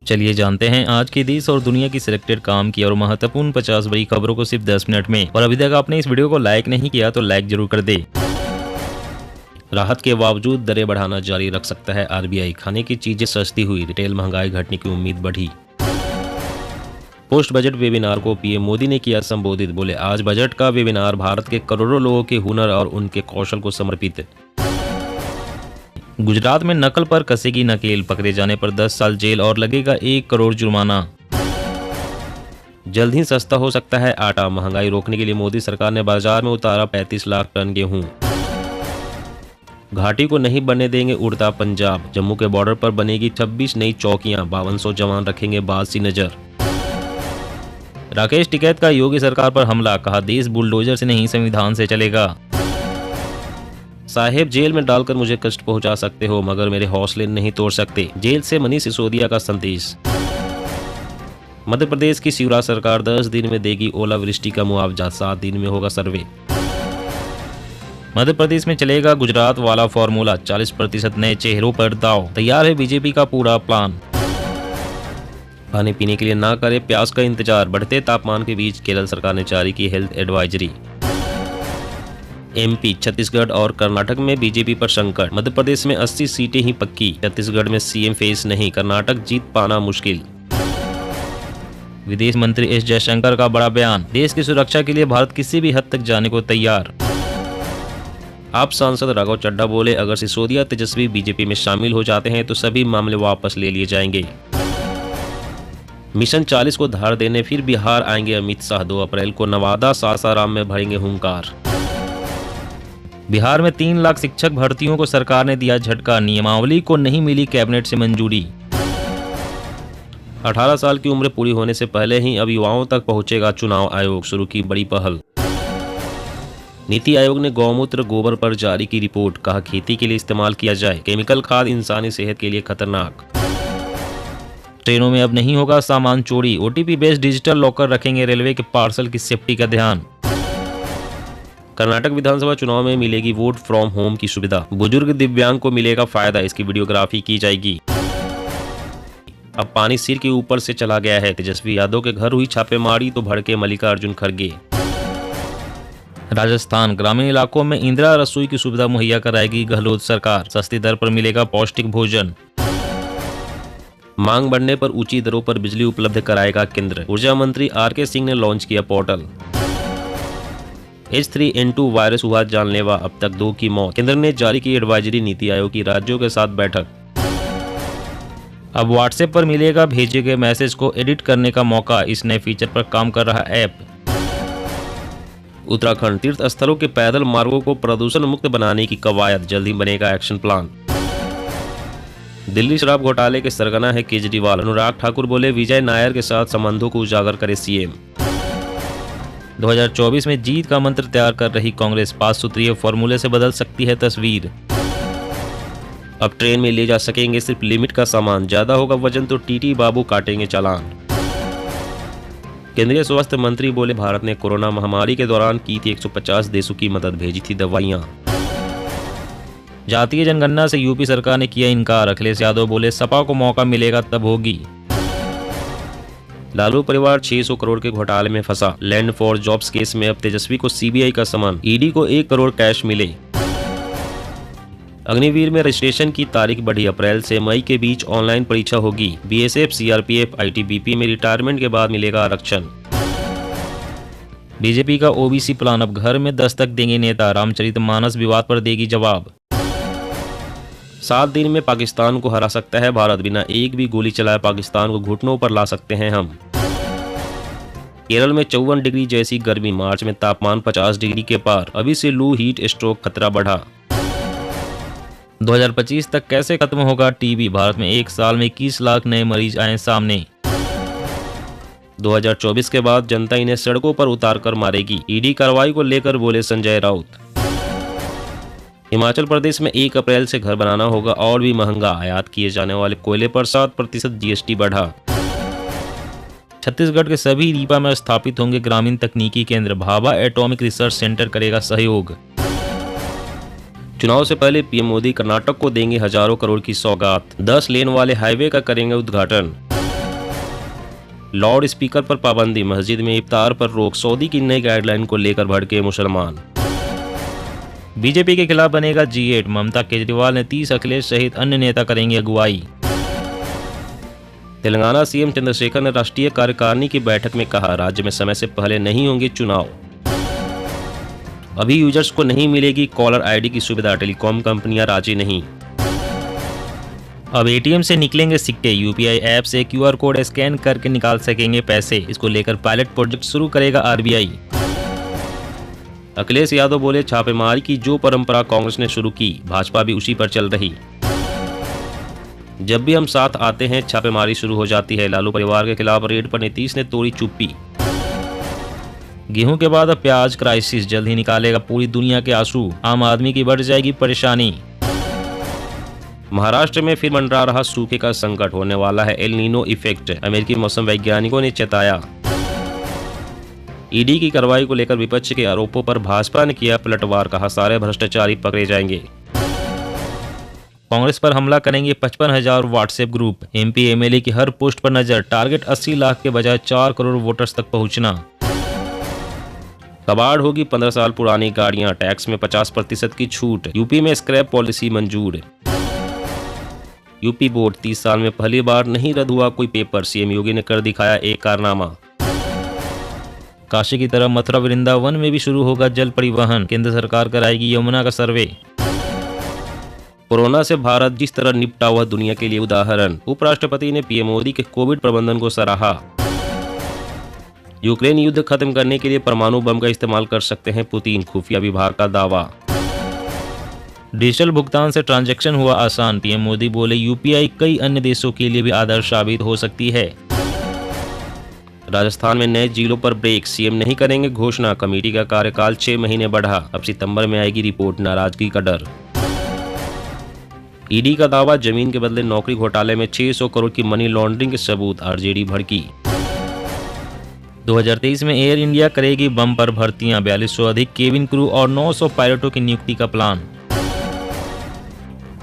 चलिए जानते हैं आज की देश और दुनिया की सिलेक्टेड काम की और महत्वपूर्ण 50 बड़ी खबरों को सिर्फ 10 मिनट में। और अभी तक आपने इस वीडियो को लाइक नहीं किया तो लाइक जरूर कर दे। राहत के बावजूद दरें बढ़ाना जारी रख सकता है आरबीआई। खाने की चीजें सस्ती हुई, रिटेल महंगाई घटने की उम्मीद बढ़ी। पोस्ट बजट वेबिनार को पीएम मोदी ने किया संबोधित। बोले, आज बजट का वेबिनार भारत के करोड़ों लोगों के हुनर और उनके कौशल को समर्पित। गुजरात में नकल पर कसेगी नकेल, पकड़े जाने पर 10 साल जेल और लगेगा 1 करोड़ जुर्माना। जल्द ही सस्ता हो सकता है आटा। महंगाई रोकने के लिए मोदी सरकार ने बाजार में उतारा 35 लाख टन गेहूं। घाटी को नहीं बनने देंगे उड़ता पंजाब। जम्मू के बॉर्डर पर बनेगी 26 नई चौकियां। 5200 जवान रखेंगे बाजी नजर। राकेश टिकैत का योगी सरकार पर हमला, कहा देश बुलडोजर से नहीं संविधान से चलेगा। साहेब, जेल में डालकर मुझे कष्ट पहुंचा सकते हो मगर मेरे हौसले नहीं तोड़ सकते। जेल से मनीष सिसोदिया का संदेश। मध्य प्रदेश की शिवराज सरकार 10 दिन में देगी ओलावृष्टि का मुआवजा। 7 दिन में होगा सर्वे। मध्य प्रदेश में चलेगा गुजरात वाला फॉर्मूला। 40% नए चेहरों पर दाव। तैयार है बीजेपी का पूरा प्लान। खाने पीने के लिए ना करे प्यास का इंतजार। बढ़ते तापमान के बीच केरल सरकार ने जारी की हेल्थ एडवाइजरी। एमपी, छत्तीसगढ़ और कर्नाटक में बीजेपी पर संकट। मध्य प्रदेश में 80 सीटें ही पक्की। छत्तीसगढ़ में सीएम फेस नहीं। कर्नाटक जीत पाना मुश्किल। विदेश मंत्री एस जयशंकर का बड़ा बयान। देश की सुरक्षा के लिए भारत किसी भी हद तक जाने को तैयार। आप सांसद राघव चड्ढा बोले, अगर सिसोदिया तेजस्वी बीजेपी में शामिल हो जाते हैं तो सभी मामले वापस ले लिए जाएंगे। मिशन 40 को धार देने फिर बिहार आएंगे अमित शाह। 2 अप्रैल को नवादा सासाराम में भरेंगे हुंकार। बिहार में 3 लाख शिक्षक भर्तियों को सरकार ने दिया झटका। नियमावली को नहीं मिली कैबिनेट से मंजूरी। 18 साल की उम्र पूरी होने से पहले ही अब युवाओं तक पहुंचेगा चुनाव आयोग। शुरू की बड़ी पहल। नीति आयोग ने गौमूत्र गोबर पर जारी की रिपोर्ट। कहा खेती के लिए इस्तेमाल किया जाए। केमिकल खाद इंसानी सेहत के लिए खतरनाक। ट्रेनों में अब नहीं होगा सामान चोरी। ओटीपी बेस्ड डिजिटल लॉकर रखेंगे रेलवे के पार्सल की सेफ्टी का ध्यान। कर्नाटक विधानसभा चुनाव में मिलेगी वोट फ्रॉम होम की सुविधा। बुजुर्ग दिव्यांग को मिलेगा फायदा। इसकी वीडियोग्राफी की जाएगी। अब पानी सिर के ऊपर से चला गया है। तेजस्वी यादव के घर हुई छापेमारी तो भड़के मल्लिकार्जुन खड़गे। राजस्थान, ग्रामीण इलाकों में इंदिरा रसोई की सुविधा मुहैया कराएगी गहलोत सरकार। सस्ती दर पर मिलेगा पौष्टिक भोजन। मांग बढ़ने पर ऊंची दरों पर बिजली उपलब्ध कराएगा केंद्र। ऊर्जा मंत्री आरके सिंह ने लॉन्च किया पोर्टल। H3N2 वायरस हुआ जानलेवा, अब तक 2 की मौत। केंद्र ने जारी की एडवाइजरी। नीति आयोग की राज्यों के साथ बैठक। अब व्हाट्सएप पर मिलेगा भेजे गए मैसेज को एडिट करने का मौका। इस नए फीचर पर काम कर रहा ऐप। उत्तराखंड, तीर्थ स्थलों के पैदल मार्गों को प्रदूषण मुक्त बनाने की कवायद। जल्द ही बनेगा एक्शन प्लान। दिल्ली शराब घोटाले के सरगना है केजरीवाल। अनुराग ठाकुर बोले, विजय नायर के साथ संबंधों को उजागर करे सीएम। 2024 में जीत का मंत्र तैयार कर रही कांग्रेस। 5 सूत्रीय फॉर्मूले से बदल सकती है तस्वीर। अब ट्रेन में ले जा सकेंगे सिर्फ लिमिट का सामान। ज्यादा होगा वजन तो टीटी बाबू काटेंगे चालान। केंद्रीय स्वास्थ्य मंत्री बोले, भारत ने कोरोना महामारी के दौरान की थी 150 देशों की मदद। भेजी थी दवाइयां। जातीय जनगणना से यूपी सरकार ने किया इनकार। अखिलेश यादव बोले, सपा को मौका मिलेगा तब होगी। लालू परिवार 600 करोड़ के घोटाले में फंसा। लैंड फॉर जॉब्स केस में अब तेजस्वी को सीबीआई का समन। ईडी को 1 करोड़ कैश मिले। अग्निवीर में रजिस्ट्रेशन की तारीख बढ़ी। अप्रैल से मई के बीच ऑनलाइन परीक्षा होगी। बीएसएफ, सीआरपीएफ, आईटीबीपी में रिटायरमेंट के बाद मिलेगा आरक्षण। बीजेपी का ओबीसी प्लान, अब घर में दस्तक देंगे नेता। रामचरितमानस विवाद पर देगी जवाब। 7 दिन में पाकिस्तान को हरा सकता है भारत। बिना एक भी गोली चलाए पाकिस्तान को घुटनों पर ला सकते हैं हम। केरल में 54 डिग्री जैसी गर्मी। मार्च में तापमान 50 डिग्री के पार। अभी से लू, हीट स्ट्रोक खतरा बढ़ा। 2025 तक कैसे खत्म होगा टीबी। भारत में 1 साल में 21 लाख नए मरीज आए सामने। 2024 के बाद जनता इन्हें सड़कों पर उतार कर मारेगी। ईडी कार्रवाई को लेकर बोले संजय राउत। हिमाचल प्रदेश में 1 अप्रैल से घर बनाना होगा और भी महंगा। आयात किए जाने वाले कोयले पर 7% जीएसटी बढ़ा। छत्तीसगढ़ के सभी रीपा में स्थापित होंगे ग्रामीण तकनीकी केंद्र। भाभा एटॉमिक रिसर्च सेंटर करेगा सहयोग। चुनाव से पहले पीएम मोदी कर्नाटक को देंगे हजारों करोड़ की सौगात। 10 लेन वाले हाईवे का करेंगे उद्घाटन। लाउड स्पीकर पर पाबंदी, मस्जिद में इफ्तार पर रोक, सऊदी की नई गाइडलाइन को लेकर भड़के मुसलमान। बीजेपी के खिलाफ बनेगा G8, ममता केजरीवाल ने 30 अखिलेश सहित अन्य नेता करेंगे अगुवाई। तेलंगाना सीएम चंद्रशेखर ने राष्ट्रीय कार्यकारिणी की बैठक में कहा, राज्य में समय से पहले नहीं होंगे चुनाव। अभी यूजर्स को नहीं मिलेगी कॉलर आईडी की सुविधा, टेलीकॉम कंपनियां राजी नहीं। अब ATM से निकलेंगे सिक्के, UPI ऐप से QR कोड स्कैन करके निकाल सकेंगे पैसे। इसको लेकर पायलट प्रोजेक्ट शुरू करेगा RBI। अखिलेश यादव बोले, छापेमारी की जो परंपरा कांग्रेस ने शुरू की, भाजपा भी उसी पर चल रही। जब भी हम साथ आते हैं छापेमारी शुरू हो जाती है। लालू परिवार के खिलाफ रेड पर नीतीश ने तोड़ी चुप्पी। गेहूं के बाद अब प्याज क्राइसिस, जल्द ही निकालेगा पूरी दुनिया के आंसू, आम आदमी की बढ़ जाएगी परेशानी। महाराष्ट्र में फिर मंडरा रहा सूखे का संकट, होने वाला है एल नीनो इफेक्ट, अमेरिकी मौसम वैज्ञानिकों ने चेताया। ईडी की कार्रवाई को लेकर विपक्ष के आरोपों पर भाजपा ने किया पलटवार, कहा सारे भ्रष्टाचारी पकड़े जाएंगे। कांग्रेस पर हमला करेंगे 55,000 व्हाट्सएप ग्रुप, MP MLA की हर पोस्ट पर नजर, टारगेट 80 लाख के बजाय 4 करोड़ वोटर्स तक पहुंचना। कबाड़ होगी 15 साल पुरानी गाड़ियां, टैक्स में 50% की छूट, यूपी में स्क्रैप पॉलिसी मंजूर। यूपी बोर्ड 30 साल में पहली बार नहीं रद्द हुआ कोई पेपर, CM योगी ने कर दिखाया एक कारनामा। काशी की तरह मथुरा वृंदावन में भी शुरू होगा जल परिवहन, केंद्र सरकार कराएगी यमुना का सर्वे। कोरोना से भारत जिस तरह निपटा हुआ दुनिया के लिए उदाहरण, उपराष्ट्रपति ने PM मोदी के कोविड प्रबंधन को सराहा। यूक्रेन युद्ध खत्म करने के लिए परमाणु बम का इस्तेमाल कर सकते हैं पुतिन, खुफिया विभाग का दावा। डिजिटल भुगतान से ट्रांजैक्शन हुआ आसान, PM मोदी बोले UPI कई अन्य देशों के लिए भी आदर्श साबित हो सकती है। राजस्थान में नए जिलों पर ब्रेक, CM नहीं करेंगे घोषणा, कमेटी का कार्यकाल 6 महीने बढ़ा, अब सितंबर में आएगी रिपोर्ट, नाराजगी का डर। ईडी का दावा, जमीन के बदले नौकरी घोटाले में 600 करोड़ की मनी लॉन्ड्रिंग के सबूत, RJD भड़की। 2023 में एयर इंडिया करेगी बम पर भर्तियां, 4200 अधिक केबिन क्रू और 900 पायलटों की नियुक्ति का प्लान।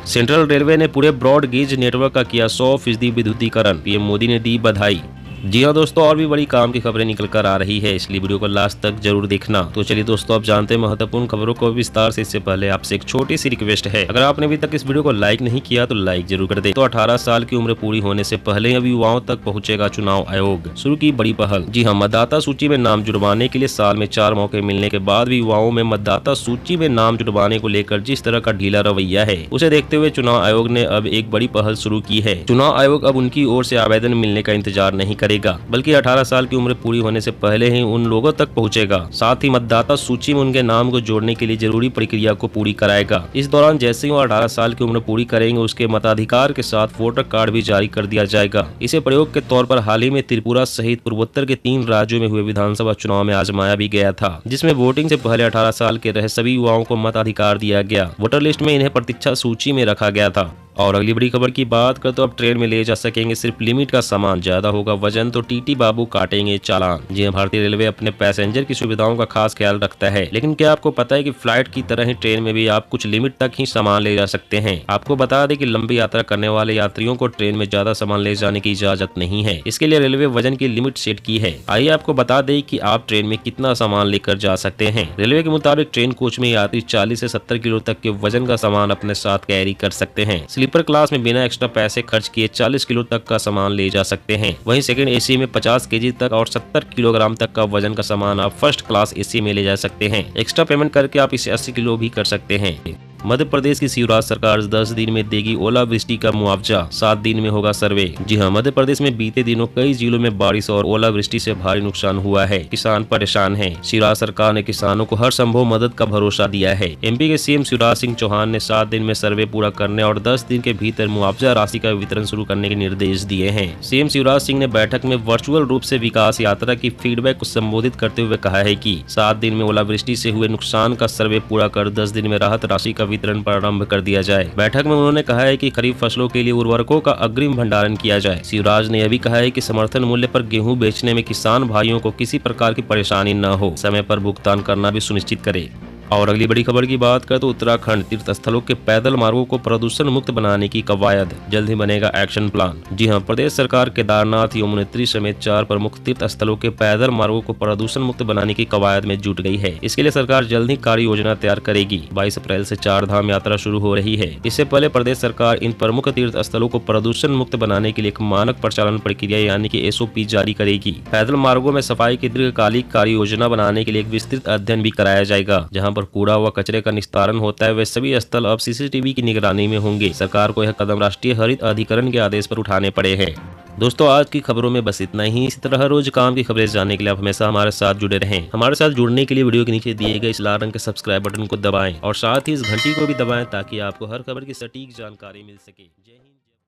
सेंट्रल रेलवे ने पूरे ब्रॉड गेज नेटवर्क का किया 100% विद्युतीकरण, PM मोदी ने दी बधाई। जी हाँ दोस्तों, और भी बड़ी काम की खबरें निकल कर आ रही है, इसलिए वीडियो को लास्ट तक जरूर देखना। तो चलिए दोस्तों, आप जानते हैं महत्वपूर्ण खबरों को विस्तार से। इससे पहले आपसे एक छोटी सी रिक्वेस्ट है, अगर आपने अभी तक इस वीडियो को लाइक नहीं किया तो लाइक जरूर कर दे। तो 18 साल की उम्र पूरी होने से पहले अब युवाओं तक पहुंचेगा चुनाव आयोग, शुरू की बड़ी पहल। जी हाँ, मतदाता सूची में नाम जुड़वाने के लिए साल में 4 मौके मिलने के बाद भी युवाओं में मतदाता सूची में नाम जुड़वाने को लेकर जिस तरह का ढीला रवैया है, उसे देखते हुए चुनाव आयोग ने अब एक बड़ी पहल शुरू की है। चुनाव आयोग अब उनकी ओर से आवेदन मिलने का इंतजार नहीं करेगा, बल्कि 18 साल की उम्र पूरी होने से पहले ही उन लोगों तक पहुंचेगा। साथ ही मतदाता सूची में उनके नाम को जोड़ने के लिए जरूरी प्रक्रिया को पूरी कराएगा। इस दौरान जैसे ही वो 18 साल की उम्र पूरी करेंगे, उसके मताधिकार के साथ वोटर कार्ड भी जारी कर दिया जाएगा। इसे प्रयोग के तौर पर हाल ही में त्रिपुरा सहित पूर्वोत्तर के 3 राज्यों में हुए विधानसभा चुनाव में आजमाया भी गया था, जिसमें वोटिंग से पहले 18 साल के रहे सभी युवाओं को मताधिकार दिया गया। वोटर लिस्ट में इन्हें प्रतीक्षा सूची में रखा गया था। और अगली बड़ी खबर की बात करें तो अब ट्रेन में ले जा सकेंगे सिर्फ लिमिट का सामान, ज्यादा होगा वजन तो टीटी बाबू काटेंगे चालान। जी हां, भारतीय रेलवे अपने पैसेंजर की सुविधाओं का खास ख्याल रखता है, लेकिन क्या आपको पता है कि फ्लाइट की तरह ही ट्रेन में भी आप कुछ लिमिट तक ही सामान ले जा सकते हैं। आपको बता दें कि लंबी यात्रा करने वाले यात्रियों को ट्रेन में ज्यादा सामान ले जाने की इजाजत नहीं है। इसके लिए रेलवे वजन की लिमिट सेट की है। आइए आपको बता दें कि आप ट्रेन में कितना सामान लेकर जा सकते हैं। रेलवे के मुताबिक ट्रेन कोच में यात्री 40 से 70 किलो तक के वजन का सामान अपने साथ कैरी कर सकते हैं। स्लीपर क्लास में बिना एक्स्ट्रा पैसे खर्च किए 40 किलो तक का सामान ले जा सकते हैं। वहीं सेकंड AC में 50 kg तक और 70 किलोग्राम तक का वजन का सामान आप फर्स्ट क्लास AC में ले जा सकते हैं। एक्स्ट्रा पेमेंट करके आप इसे 80 किलो भी कर सकते हैं। मध्य प्रदेश की शिवराज सरकार 10 दिन में देगी ओलावृष्टि का मुआवजा, 7 दिन में होगा सर्वे। जी हां, मध्य प्रदेश में बीते दिनों कई जिलों में बारिश और ओलावृष्टि से भारी नुकसान हुआ है। किसान परेशान हैं। शिवराज सरकार ने किसानों को हर संभव मदद का भरोसा दिया है। MP के CM शिवराज सिंह चौहान ने 7 दिन में सर्वे पूरा करने और 10 दिन के भीतर मुआवजा राशि का वितरण शुरू करने के निर्देश दिए हैं। CM शिवराज सिंह ने बैठक में वर्चुअल रूप से विकास यात्रा की फीडबैक को संबोधित करते हुए कहा है कि 7 दिन में ओलावृष्टि से हुए नुकसान का सर्वे पूरा कर 10 दिन में राहत राशि का वितरण प्रारंभ कर दिया जाए। बैठक में उन्होंने कहा है कि खरीफ फसलों के लिए उर्वरकों का अग्रिम भंडारण किया जाए। शिवराज ने यह भी कहा है कि समर्थन मूल्य पर गेहूं बेचने में किसान भाइयों को किसी प्रकार की परेशानी न हो, समय पर भुगतान करना भी सुनिश्चित करे। और अगली बड़ी खबर की बात करें तो उत्तराखंड तीर्थ स्थलों के पैदल मार्गों को प्रदूषण मुक्त बनाने की कवायद, जल्द ही बनेगा एक्शन प्लान। जी हां, प्रदेश सरकार केदारनाथ, यमुनोत्री समेत 4 प्रमुख तीर्थ स्थलों के पैदल मार्गों को प्रदूषण मुक्त बनाने की कवायद में जुट गई है। इसके लिए सरकार जल्द ही कार्य योजना तैयार करेगी। 22 अप्रैल से 4 धाम यात्रा शुरू हो रही है। इससे पहले प्रदेश सरकार इन प्रमुख तीर्थ स्थलों को प्रदूषण मुक्त बनाने के लिए एक मानक प्रचालन प्रक्रिया यानी कि SOP जारी करेगी। पैदल मार्गों में सफाई की दीर्घकालिक कार्य योजना बनाने के लिए एक विस्तृत अध्ययन भी कराया जाएगा। जहाँ पर कूड़ा व कचरे का निस्तारण होता है वे सभी स्थल अब CCTV की निगरानी में होंगे। सरकार को यह कदम राष्ट्रीय हरित अधिकरण के आदेश पर उठाने पड़े हैं। दोस्तों, आज की खबरों में बस इतना ही। इसी तरह रोज काम की खबरें जानने के लिए आप हमेशा हमारे साथ जुड़े रहें। हमारे साथ जुड़ने के लिए वीडियो के नीचे दिए गए इस लाल रंग के सब्सक्राइब बटन को दबाएं और साथ ही इस घंटी को भी दबाएं ताकि आपको हर खबर की सटीक जानकारी मिल सके। जय हिंद।